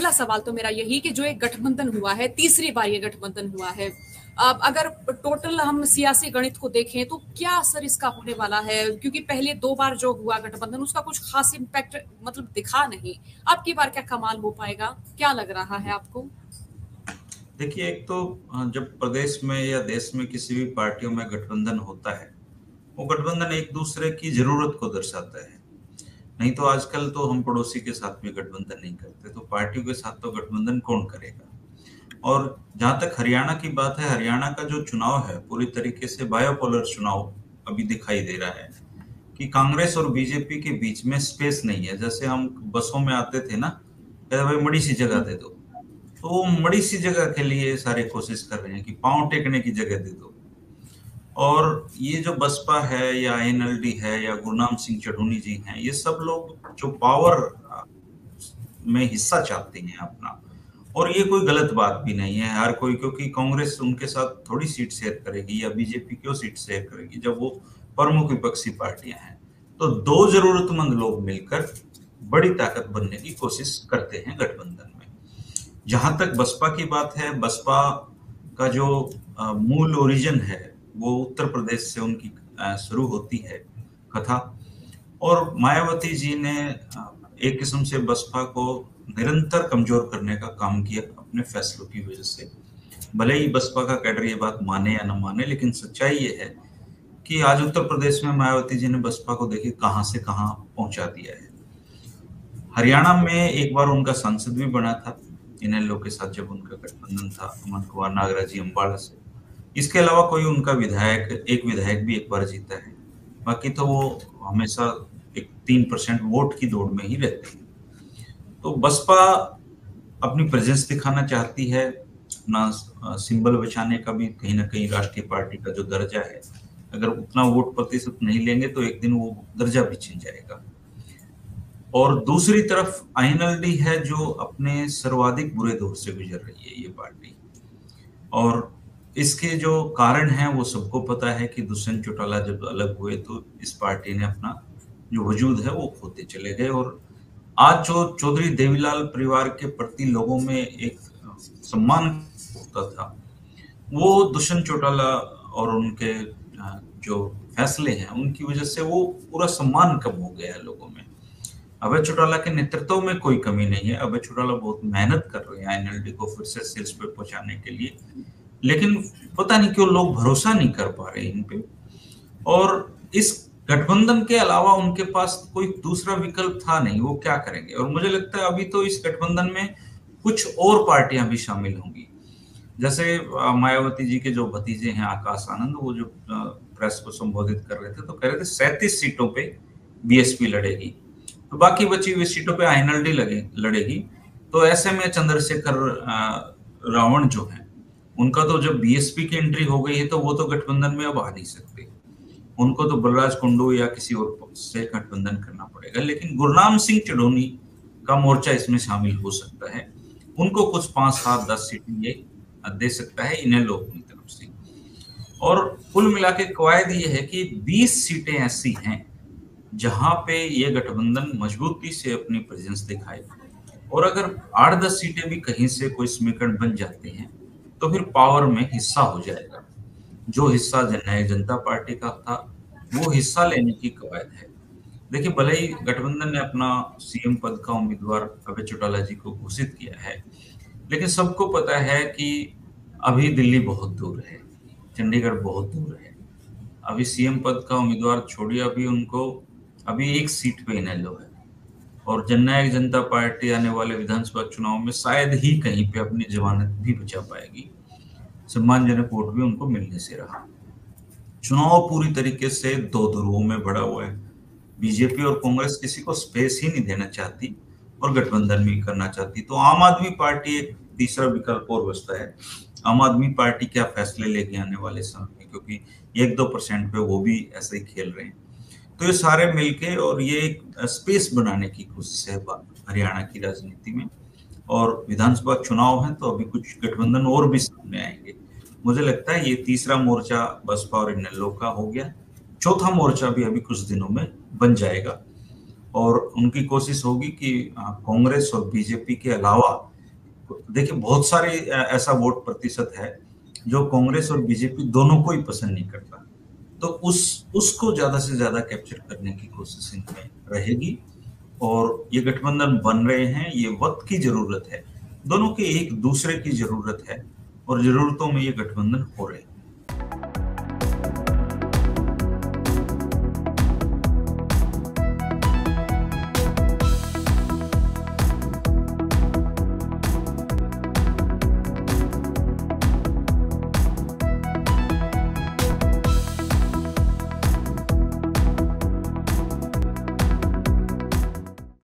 पहला सवाल तो मेरा यही कि जो एक गठबंधन हुआ है, तीसरी बार ये गठबंधन हुआ है, अब अगर टोटल हम सियासी गणित को देखें तो क्या असर इसका होने वाला है? क्योंकि पहले 2 बार जो हुआ गठबंधन उसका कुछ खास इम्पैक्ट मतलब दिखा नहीं। अब की बार क्या कमाल हो पाएगा? क्या लग रहा है आपको? देखिए, एक तो जब प्रदेश में या देश में किसी भी पार्टियों में गठबंधन होता है, वो गठबंधन एक दूसरे की जरूरत को दर्शाता है। नहीं तो आजकल तो हम पड़ोसी के साथ भी गठबंधन नहीं करते, तो पार्टियों के साथ तो गठबंधन कौन करेगा। और जहां तक हरियाणा की बात है, हरियाणा का जो चुनाव है पूरी तरीके से बायोपोलर चुनाव अभी दिखाई दे रहा है कि कांग्रेस और बीजेपी के बीच में स्पेस नहीं है। जैसे हम बसों में आते थे ना, कहते भाई बड़ी सी जगह दे दो, तो वो बड़ी सी जगह के लिए सारे कोशिश कर रहे हैं कि पांव टेकने की जगह दे दो। और ये जो बसपा है या एनएलडी है या गुरनाम सिंह चढ़ूनी जी हैं, ये सब लोग जो पावर में हिस्सा चाहते हैं अपना, और ये कोई गलत बात भी नहीं है हर कोई, क्योंकि कांग्रेस उनके साथ थोड़ी सीट शेयर करेगी या बीजेपी क्यों सीट शेयर करेगी जब वो प्रमुख विपक्षी पार्टियां हैं। तो दो जरूरतमंद लोग मिलकर बड़ी ताकत बनने की कोशिश करते हैं गठबंधन में। जहां तक बसपा की बात है, बसपा का जो मूल ओरिजिन है वो उत्तर प्रदेश से उनकी शुरू होती है कथा। और मायावती जी ने एक किस्म से बसपा को निरंतर कमजोर करने का काम किया अपने फैसलों की वजह से। भले ही बसपा का कैडर ये बात माने या न माने, लेकिन सच्चाई ये है कि आज उत्तर प्रदेश में मायावती जी ने बसपा को देखिए कहां से कहां पहुंचा दिया है। हरियाणा में एक बार उनका सांसद भी बना था इनेलो के साथ जब उनका गठबंधन था अमन कुमार नागराज जी अम्बाड़ा से। इसके अलावा कोई उनका एक विधायक भी एक बार जीता है। बाकी तो वो हमेशा एक 3% वोट की दौड़ में ही रहते हैं। तो बसपा अपनी प्रेजेंस दिखाना चाहती है, अपना सिंबल बचाने का भी कहीं ना कहीं राष्ट्रीय पार्टी का जो दर्जा है, अगर उतना वोट प्रतिशत नहीं लेंगे तो एक दिन वो दर्जा भी छिन जाएगा। और दूसरी तरफ आईएनएलडी है जो अपने सर्वाधिक बुरे दौर से गुजर रही है ये पार्टी, और इसके जो कारण हैं वो सबको पता है कि दुष्यंत चौटाला जब अलग हुए तो इस पार्टी ने अपना जो वजूद है वो खोते चले गए। और आज जो चौधरी देवीलाल परिवार के प्रति लोगों में एक सम्मान होता था, वो दुष्यंत चौटाला और उनके जो फैसले हैं उनकी वजह से वो पूरा सम्मान कम हो गया है लोगों में। अभय चौटाला के नेतृत्व में कोई कमी नहीं है, अभय चौटाला बहुत मेहनत कर रहे हैं आईएनएलडी को फिर से शीर्ष पे पहुंचाने के लिए, लेकिन पता नहीं क्यों लोग भरोसा नहीं कर पा रहे इन पे। और इस गठबंधन के अलावा उनके पास कोई दूसरा विकल्प था नहीं, वो क्या करेंगे। और मुझे लगता है अभी तो इस गठबंधन में कुछ और पार्टियां भी शामिल होंगी। जैसे मायावती जी के जो भतीजे हैं आकाश आनंद, वो जो प्रेस को संबोधित कर रहे थे तो कह रहे थे 37 सीटों पे बीएसपी लड़ेगी, तो बाकी बची हुई सीटों पे आईएनएलडी लड़ेगी। तो ऐसे में चंद्रशेखर रावण जो है उनका तो जब बीएसपी की एंट्री हो गई है तो वो तो गठबंधन में अब आ नहीं सकते, उनको तो बलराज कुंडू या किसी और से गठबंधन करना पड़ेगा। लेकिन गुरनाम सिंह चढ़ूनी का मोर्चा इसमें शामिल हो सकता है, उनको कुछ 5, 7, 10 सीटें ये दे सकता है इनेलो अपनी तरफ से। और कुल मिला के कवायद ये है कि 20 सीटें ऐसी हैं जहां पे ये गठबंधन मजबूती से अपनी प्रेजेंस दिखाए, और अगर 8-10 सीटें भी कहीं से कोई समीकरण बन जाते हैं तो फिर पावर में हिस्सा हो जाएगा। जो हिस्सा जननायक जनता पार्टी का था वो हिस्सा लेने की कवायद है। देखिए, भले ही गठबंधन ने अपना सीएम पद का उम्मीदवार अभय चौटाला जी को घोषित किया है, लेकिन सबको पता है कि अभी दिल्ली बहुत दूर है, चंडीगढ़ बहुत दूर है। अभी सीएम पद का उम्मीदवार छोड़िए, अभी एक सीट पे इनेलो है, और जननायक जनता पार्टी आने वाले विधानसभा चुनाव में शायद ही कहीं पे अपनी जमानत भी बचा पाएगी। सम्मानजनक वोट भी उनको मिलने से रहा। चुनाव पूरी तरीके से दो ध्रुवों में बढ़ा हुआ है। बीजेपी और कांग्रेस किसी को स्पेस ही नहीं देना चाहती और गठबंधन भी करना चाहती। तो आम आदमी पार्टी एक तीसरा विकल्प और बचता है। आम आदमी पार्टी क्या फैसले लेगी आने वाले समय में, क्योंकि 1-2% पे वो भी ऐसे ही खेल रहे हैं। तो ये सारे मिलके और ये एक स्पेस बनाने की कोशिश है हरियाणा की राजनीति में। और विधानसभा चुनाव है तो अभी कुछ गठबंधन और भी सामने आएंगे। मुझे लगता है ये तीसरा मोर्चा बसपा और इनेलो का हो गया, चौथा मोर्चा भी अभी कुछ दिनों में बन जाएगा। और उनकी कोशिश होगी कि कांग्रेस और बीजेपी के अलावा देखिए बहुत सारे ऐसा वोट प्रतिशत है जो कांग्रेस और बीजेपी दोनों को ही पसंद नहीं करता, तो उसको ज्यादा से ज्यादा कैप्चर करने की कोशिश इनमें रहेगी। और ये गठबंधन बन रहे हैं, ये वक्त की जरूरत है, दोनों के एक दूसरे की जरूरत है, और जरूरतों में ये गठबंधन हो रहे हैं।